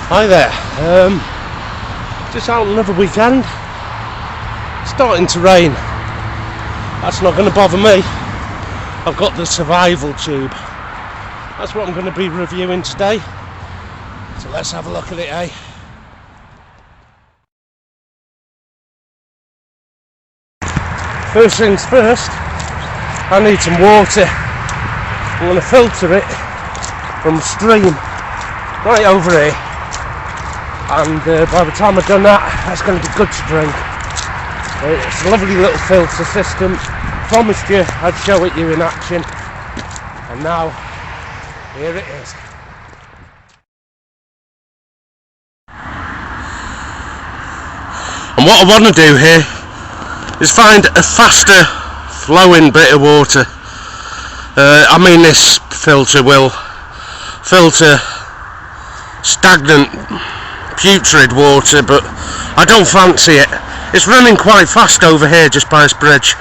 Hi there, just out another weekend. Starting to rain. That's not going to bother me. I've got the survival tube. That's what I'm going to be reviewing today. So let's have a look at it, eh? First things first, I need some water. I'm going to filter it from a stream right over here, and by the time I've done that, that's going to be good to drink. It's a lovely little filter system. Promised you I'd show it you in action, and now here it is. And what I want to do here is find a faster flowing bit of water. I mean, this filter will filter stagnant, putrid water, but I don't fancy it. It's running quite fast over here just by this bridge,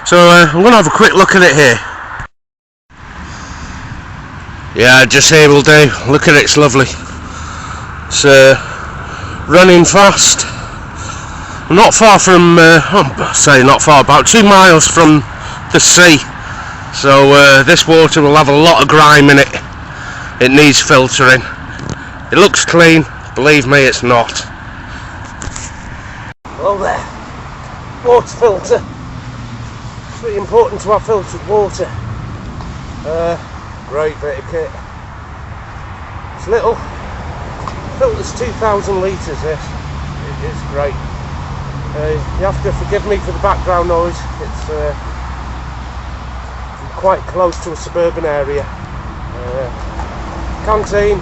so I'm going to have a quick look at it here. Yeah, just here will do. Look at it, it's lovely. It's running fast. Not far from, not far, about 2 miles from the sea. So this water will have a lot of grime in it. It needs filtering. It looks clean, believe me, it's not. Hello there. Water filter. It's really important to have filtered water. Great bit of kit. It's little. Filters 2,000 litres this. It is great. You have to forgive me for the background noise. It's quite close to a suburban area. Canteen,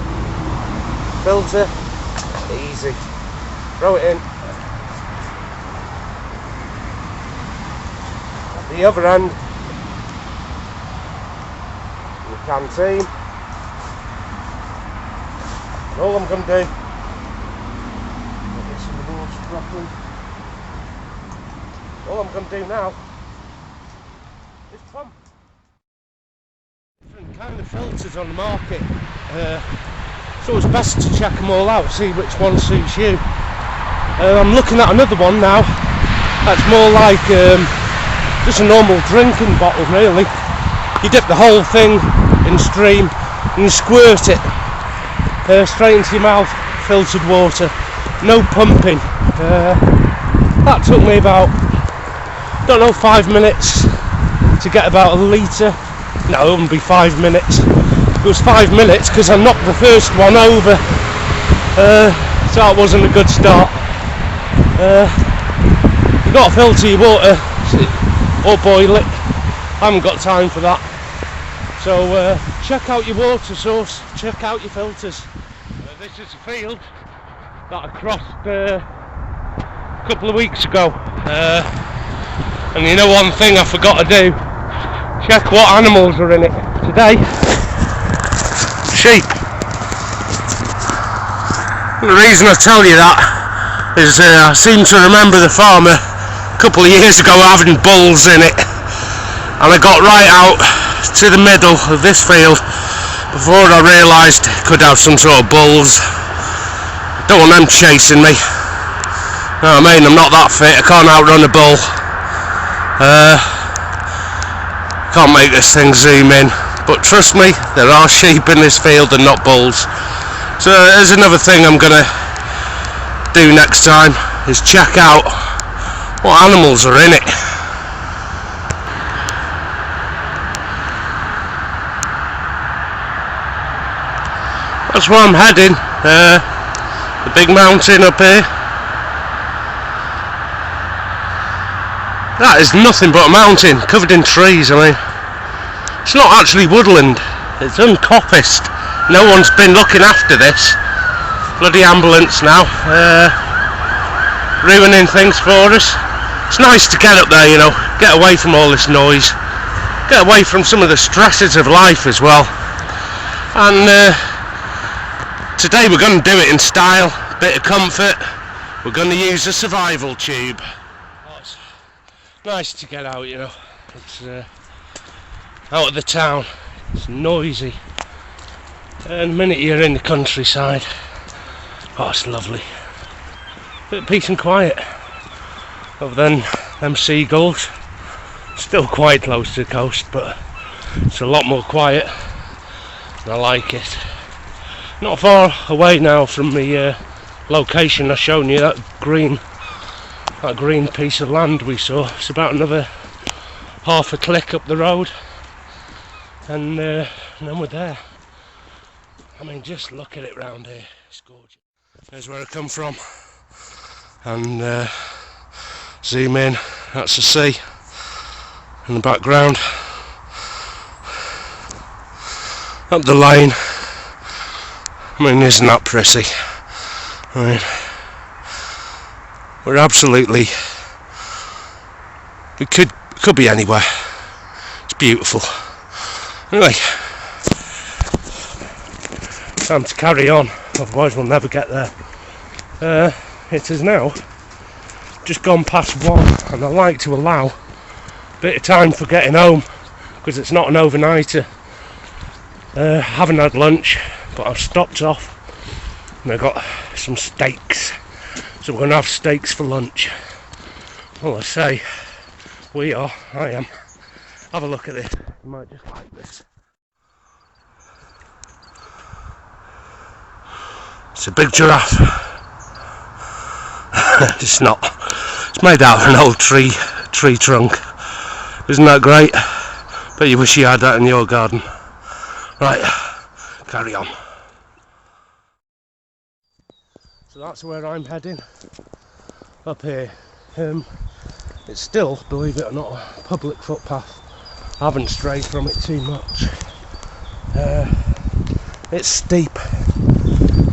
filter, easy. Throw it in. At the other end, the canteen. And all I'm going to do, get some of the water properly. All I'm going to do now is pump. Different kind of filters on the market, so it's best to check them all out, see which one suits you. I'm looking at another one now that's more like just a normal drinking bottle really. You dip the whole thing in stream and you squirt it straight into your mouth, filtered water, no pumping. That took me about, don't know, 5 minutes to get about a litre. No, it wouldn't be 5 minutes. It was 5 minutes because I knocked the first one over, so that wasn't a good start. You've got to filter your water or boil it. I haven't got time for that. So check out your water source, check out your filters. This is a field that I crossed a couple of weeks ago. And you know one thing I forgot to do? Check what animals are in it. Today, sheep. And the reason I tell you that is I seem to remember the farmer a couple of years ago having bulls in it. And I got right out to the middle of this field before I realised it could have some sort of bulls. Don't want them chasing me. You know what I mean? I'm not that fit, I can't outrun a bull. Can't make this thing zoom in, but trust me, there are sheep in this field and not bulls. So there's another thing I'm gonna do next time, is check out what animals are in it. That's where I'm heading, the big mountain up here. That is nothing but a mountain covered in trees. I mean, it's not actually woodland, it's uncoppiced. No one's been looking after this. Bloody ambulance now, ruining things for us. It's nice to get up there, you know, get away from all this noise, get away from some of the stresses of life as well. And today we're going to do it in style, bit of comfort. We're going to use a survival tube. Nice to get out, you know. It's out of the town. It's noisy. And the minute you're in the countryside, Oh, it's lovely. Bit of peace and quiet. Other than them seagulls. Still quite close to the coast, but it's a lot more quiet. And I like it. Not far away now from the location I've shown you, that green piece of land we saw. It's about another half a click up the road, and then we're there. I mean, just look at it round here, it's gorgeous. There's where I come from, and zoom in, that's the sea in the background. Up the lane, I mean, isn't that pretty? I mean, we're absolutely, we could be anywhere. It's beautiful. Anyway, time to carry on, otherwise we'll never get there. It is now just gone past 1, and I like to allow a bit of time for getting home, because it's not an overnighter. Haven't had lunch, but I've stopped off and I've got some steaks, so we're going to have steaks for lunch. Well, I say I am. Have a look at this, you might just like this. It's a big giraffe. It's not. It's made out of an old tree trunk. Isn't that great? Bet you wish you had that in your garden. Right, carry on. So that's where I'm heading, up here. It's still, believe it or not, a public footpath. I haven't strayed from it too much. It's steep,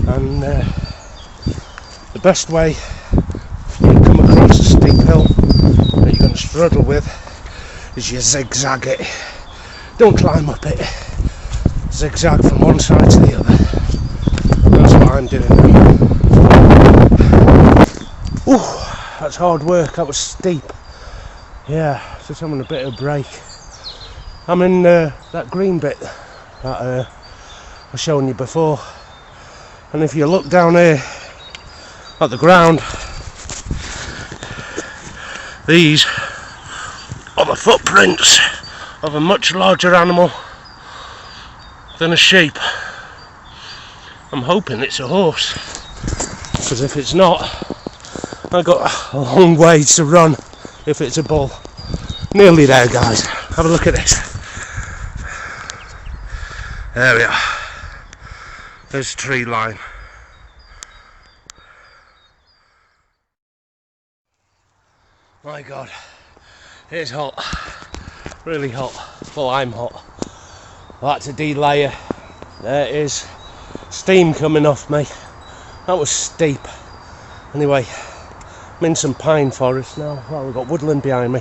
and the best way if you come across a steep hill that you're going to struggle with is you zigzag it. Don't climb up it. Zigzag from one side to the other. That's what I'm doing now. Ooh, that's hard work, that was steep. Yeah, just having a bit of a break. I'm in that green bit that I've shown you before. And if you look down here at the ground, these are the footprints of a much larger animal than a sheep. I'm hoping it's a horse, because if it's not, I've got a long way to run if it's a bull. Nearly there, guys. Have a look at this. There we are. There's a tree line. My God, it's hot. Really hot. Well, I'm hot. I had to delayer. There it is. Steam coming off me. That was steep. Anyway, I'm in some pine forest now. Well, we've got woodland behind me.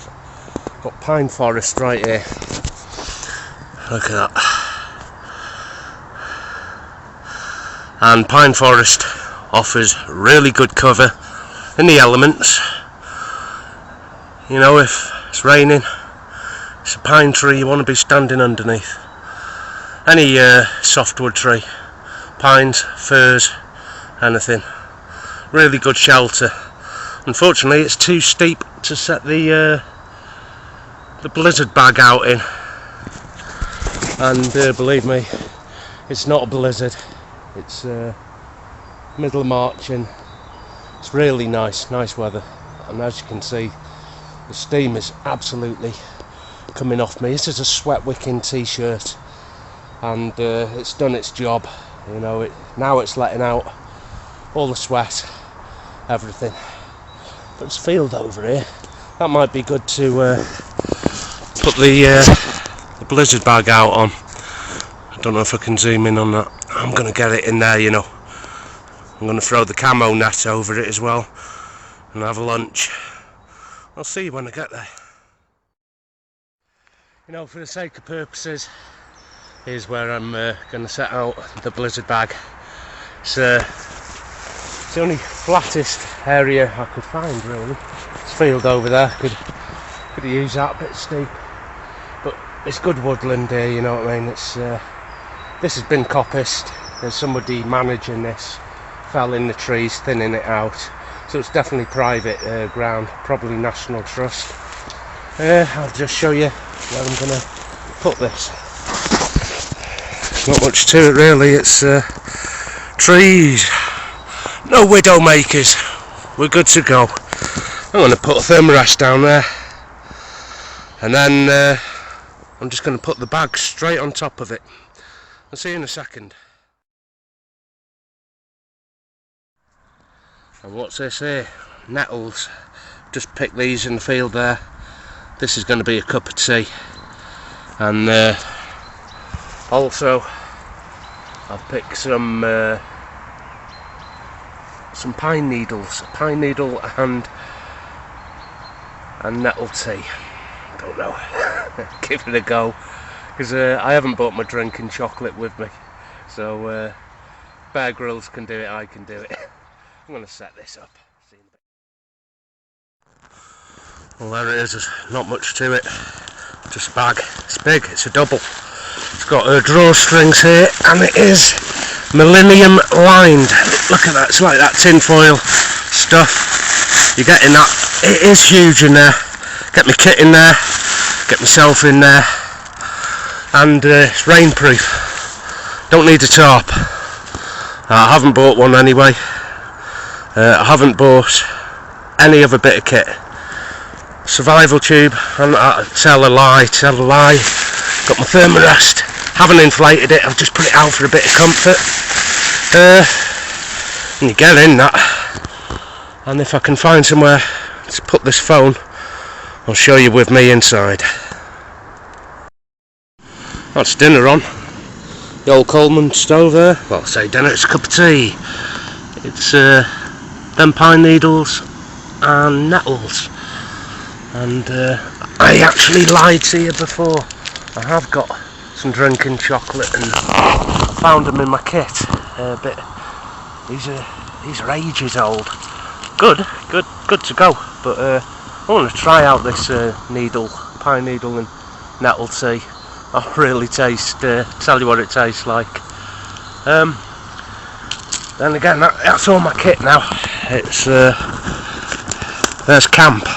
Got pine forest right here. Look at that. And pine forest offers really good cover in the elements. You know, if it's raining, it's a pine tree you want to be standing underneath. Any softwood tree, pines, firs, anything. Really good shelter. Unfortunately, it's too steep to set the blizzard bag out in. And believe me, it's not a blizzard. It's middle of March and it's really nice weather. And as you can see, the steam is absolutely coming off me. This is a sweat wicking t-shirt, and it's done its job. You know, now it's letting out all the sweat, everything. But it's field over here. That might be good to put the blizzard bag out on. I don't know if I can zoom in on that. I'm going to get it in there, you know. I'm going to throw the camo net over it as well and have a lunch. I'll see you when I get there. You know, for the sake of purposes, here's where I'm going to set out the blizzard bag. It's the only flattest area I could find, really. It's field over there, could use that, a bit steep. But it's good woodland here, you know what I mean. It's this has been coppiced. There's somebody managing this fell in the trees, thinning it out. So it's definitely private ground, probably National Trust. I'll just show you where I'm going to put this. Not much to it really, it's trees, no widow makers, we're good to go. I'm going to put a thermarest down there, and then I'm just going to put the bag straight on top of it. I'll see you in a second. And what's this here? Nettles. Just picked these in the field there. This is going to be a cup of tea. And also I've picked some pine needles, pine needle and nettle tea. Don't know. Give it a go, because I haven't brought my drinking chocolate with me. So Bear Grylls can do it, I can do it. I'm going to set this up. See you in a bit. Well, there it is. There's not much to it. Just a bag. It's big. It's a double. It's got drawstrings here, and it is millennium lined. Look at that. It's like that tinfoil stuff. You're getting that. It is huge in there. Get my kit in there. Get myself in there. And it's rainproof. Don't need a tarp. I haven't bought one anyway. I haven't bought any other bit of kit. Survival tube, and tell a lie. Got my thermarest, haven't inflated it, I've just put it out for a bit of comfort. And you get in that, and if I can find somewhere to put this phone, I'll show you with me inside. That's dinner on. The old Coleman stove there. Well, I say dinner, it's a cup of tea. It's them pine needles and nettles. And I actually lied to you before. I have got some drinking chocolate and found them in my kit. But these are ages old. Good to go. But I want to try out this pine needle and nettle tea. I'll really tell you what it tastes like. Then again, that's all my kit now. It's there's camp.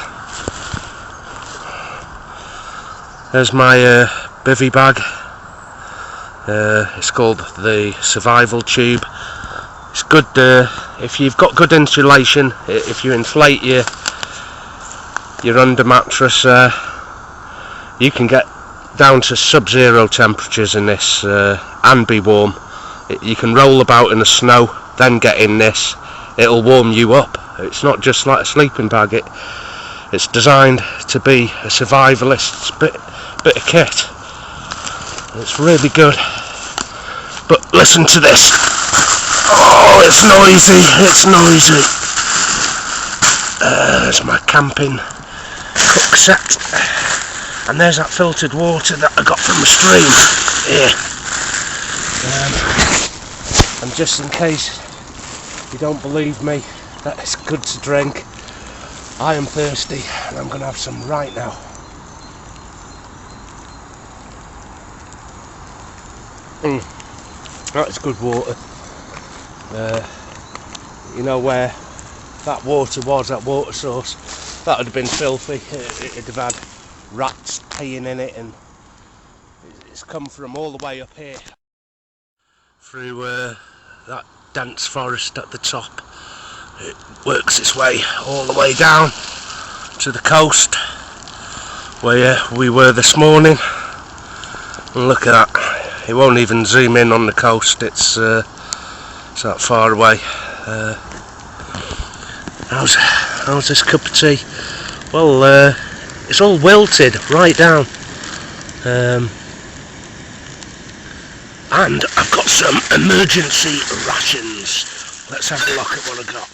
There's my bivy bag. It's called the Survival Tube. It's good if you've got good insulation. If you inflate your under mattress, you can get down to sub-zero temperatures in this and be warm. You can roll about in the snow, then get in this. It'll warm you up. It's not just like a sleeping bag. It's designed to be a survivalist's bit of kit. It's really good. But listen to this. Oh, it's noisy. There's my camping cook set. And there's that filtered water that I got from the stream. Here. And just in case you don't believe me that it's good to drink, I am thirsty and I'm going to have some right now. That's good water. You know where that water was, that water source, that would have been filthy. It'd have had rats peeing in it, and it's come from all the way up here through that dense forest at the top. It works its way all the way down to the coast where we were this morning. And look at that, it won't even zoom in on the coast. It's that far away. How's this cup of tea? Well, it's all wilted right down. And I've got some emergency rations. Let's have a look at what I got.